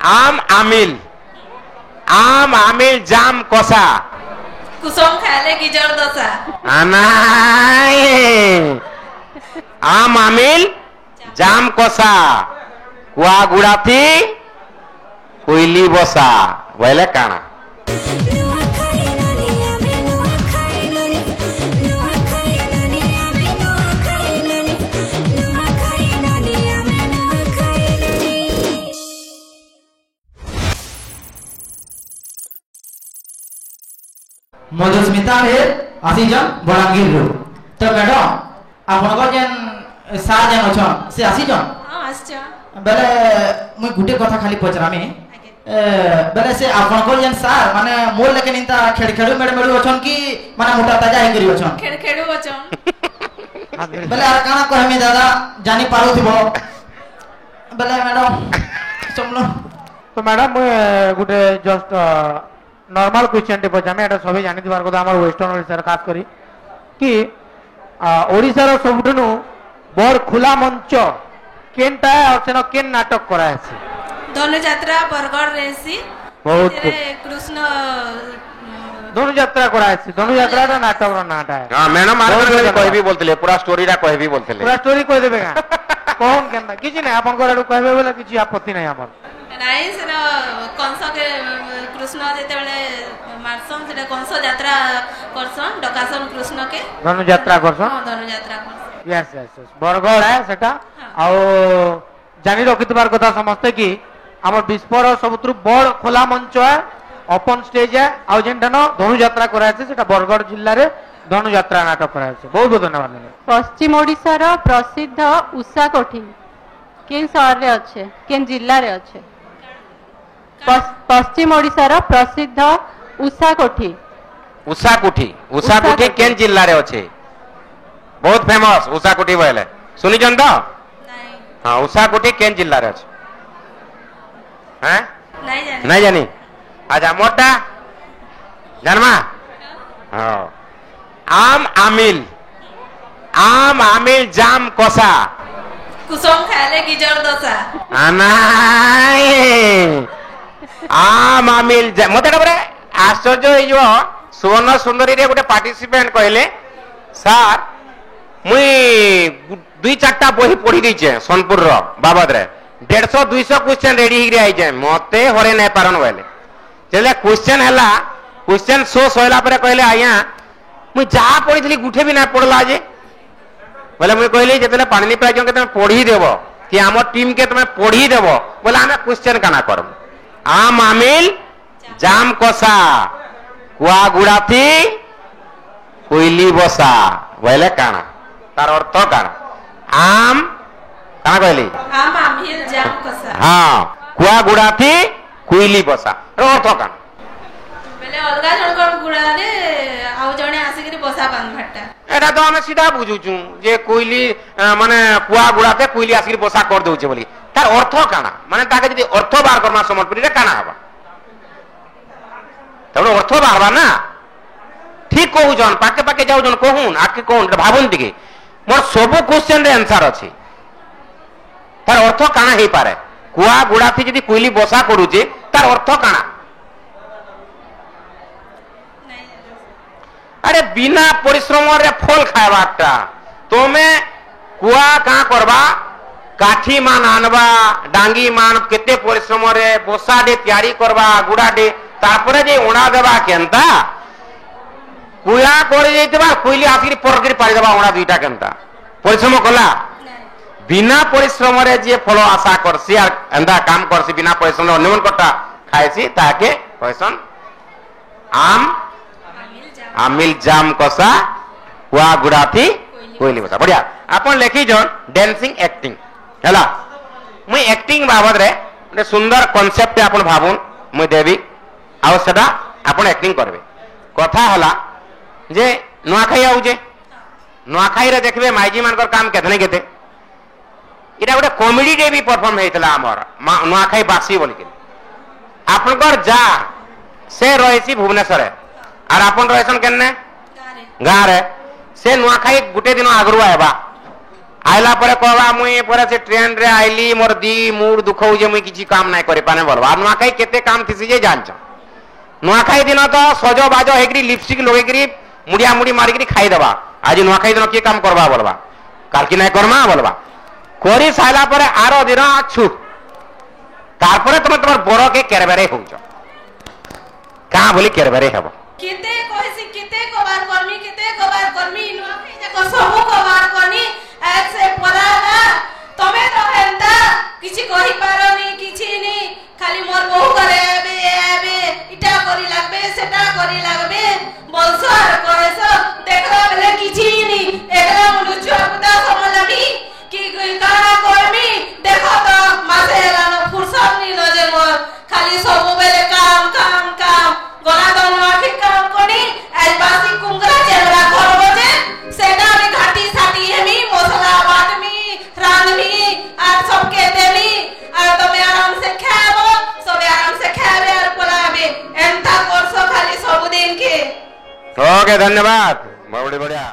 आम आमिल जाम कसा कुसुम खाले गिजर दशा आम आमिल जाम कसा कुआ गुड़ाथी कोइली बसा बोले काना मधुस्मिता भेल आसीजन बलांगीर रो तो मैडम आपनकर जेन सार जेन अछन से आसीजन हां आछा बेले मुई गुटे कथा खाली पचरामी बेले से आपनकर जेन सार माने मोर लेके निंता खेड़खेड़ू मेडमेडू अछन कि माने मोटा ताजा हे करी अछन खेड़खेड़ू अछन बेले आर काना कहमी दादा जानी पारुथिबो बेले मैडम समलो तो मैडम गुटे जस्ट नॉर्मल क्वेश्चन टे पचामे एटा सभी जानि दिबार কথা আমার ওয়েস্টার্ন ওড়িশার খাস করি কি ওড়িশার সবুঠু বড় খোলা মঞ্চ কেনটা আর সেন কেন নাটক করা আছে ধনুযাত্রা বরগড় রেসি বহুত কৃষ্ণ ধনুযাত্রা করা আছে ধনুযাত্রাটা নাটকর নাটা हां मैडम मार कहबी बोलतले पूरा स्टोरीटा कहबी बोलतले पूरा स्टोरी कह देबे का कोन केन किछि नै आपन को कहबे बोले किछि आपत्ति नै हमर নাই সেটা কংস কে কৃষ্ণ যেতেবেলে মারসন সেটা কংস যাত্রা করসন ডকাসন কৃষ্ণ কে ধনুযাত্রা করসন हां Dhanujatra করসন yes yes yes Bargarh है सेटा आ जानि रखितबार कथा समझते कि हमर विश्वर सबुत्रु बड़ खोला मंच है ओपन स्टेज है आ जेंटनो धनुଯାत्रा करा है सेटा बरगड़ जिल्ला रे धनुযাत्रा नाटक करा है बहुत बहुत धन्यवाद पश्चिम ओडिसा रो प्रसिद्ध उषा कोठी केन शहर रे अच्छे केन जिल्ला रे अच्छे पश्चिम ओडिसा रो प्रसिद्ध उषा कोठी केन जिल्ला रे अछि बहुत फेमस उषा कोठी बोले सुनि जन तो নাই हां उषा कोठी केन जिल्ला रे अछि हैं নাই जानी आजा मोटा जन्मा हां आम आमिल जाम कसा कुसुम खाले गिजर दशा आम आमिल मत आश्चर्य हो सुवर्ण सुंदरी रे गोटे पार्टिसिपेंट कहले सार मुई 2-4टा बही पढ़ी दीचे सोनपुर रो बाबद रे 150-200 क्वेश्चन रेडी हिरे आई जाए मते हरे नै पारन बोले चले क्वेश्चन हला क्वेश्चन सो सोइला परे कहले आया मुई जा पढ़ीथली गुठे भी ना पढ़ला जे बोले मुई कहली जेतले पाणिनि प्राइज के तुम पढ़ी देबो कि हमर टीम के तुम पढ़ी देबो बोले हमें क्वेश्चन काना करब आम आमिल जाम कसा कुआ गुड़ाथी कोइली बसा बोले काना तार अर्थ काना आम काना कहली आम आमिल जाम कसा हां कुआ गुड़ाथी कोइली बसा अर्थ काना बेले अलगा जणकर गुड़ा रे आउ जणे आसीकरी बसा बांध भाटा एटा तो हमें सीधा बुझुचु जे कोइली माने कुआ गुड़ाते कोइली आसीकरी बसा कर दउचे बोली तार अर्थ काना माने ताके जदी अर्थ बार करमा समर्पण रे काना हबा तब अर्थ बारबा ना ठीक कहू जन पाके पाके जाऊ जन कहून आके कोन भाबुन दिके मोर सब क्वेश्चन रे आंसर अछि तार अर्थ काना हे पारे कुआ गुड़ाथी जदी कोइली बसा करूचे तार अर्थ काना अरे बिना परिश्रम रे फल खावाटा तोमे कुआ का करबा काठी मान आनबा डांगी मान केते परिश्रम रे बोसा दे तैयारी करबा गुडा दे तारपरे जे ओणा देबा केनता कुया कर जेतबा कोइली आखिर परगिर पारी देबा ओणा दुईटा केनता परिश्रम कला बिना परिश्रम रे जे फल आशा करसी आर एंदा काम करसी बिना परिश्रम अन्यमन कटा खाइसी ताके कहसन आम आमिल जाम कसा कुआ गुड़ाथी कोइली बसा बढ़िया आपन लेखी जन डांसिंग एक्टिंग हैला मुई एक्टिंग बाबद रे ଗୋଟେ ସୁନ୍ଦର କନସେପ୍ଟ ଆପଣ ଭାବୁନ୍ ମୁଇ ଦେବି ଆଉ ସେଟା ଆପଣ एक्टिंग करबे କଥା होला ଯେ ନୂଆଖାଇ ଆଉଛେ ନୂଆଖାଇ ରେ देखबे माइजी मानकर काम केतने केते इटा ଗୋଟେ कॉमेडी डे भी परफॉर्म हेतला हमर नूआखाई बासी बोल के आपनकर जा से रहिसी भुवनेश्वर आर आपन रहसन केने गारे से नूआखाई गुटे दिन आगरु आबा आइला परे कहवा मुई परे से ट्रेन रे आइली मोर दी मूड दुख हो जे मुई किछि काम नाही करे पाने बोलबा नुआखाई केते काम थिसी जे जानछ नुआखाई दिन तो सजो बाजो हेकरी लिपस्टिक लगेकरी मुड़िया मुड़ी मारिकरी खाई देबा आज नुआखाई दिन के काम करबा बोलबा काल की नाही करमा बोलबा करी साइला परे आरो दिन छु तारपरे तुम तुम बड़ के केरबेरे होउछ का बोली केरबेरे हेबो केते कहसी केते कबार कर्मी नुआखाई जाको सबो कबार करनी ऐसे पराना तमे तो हेंता किछि कहि पारोनी किछि नी खाली मोर बहु करे आबे इटा करी लागबे सेटा करी लागबे बोलसो आर करेसो देखला बेले किछि नी एकला मुलुचो पुता समलबी कि काना करमी देखो तो मासे लानो फुरसत नी नजे मोर खाली सब बेले काम काम काम गला दनो आखि काम कोनी आज बासी कुंगरा जेवरा करबो जे सेटा में घाटी साटी हेमी मसला बाटमी रानमी आर सबके देमी आर तमे आराम से खाबो सब आराम से खाबे आर पलाबे एंता करसो खाली सब दिन के ओके धन्यवाद बहुत बढ़िया।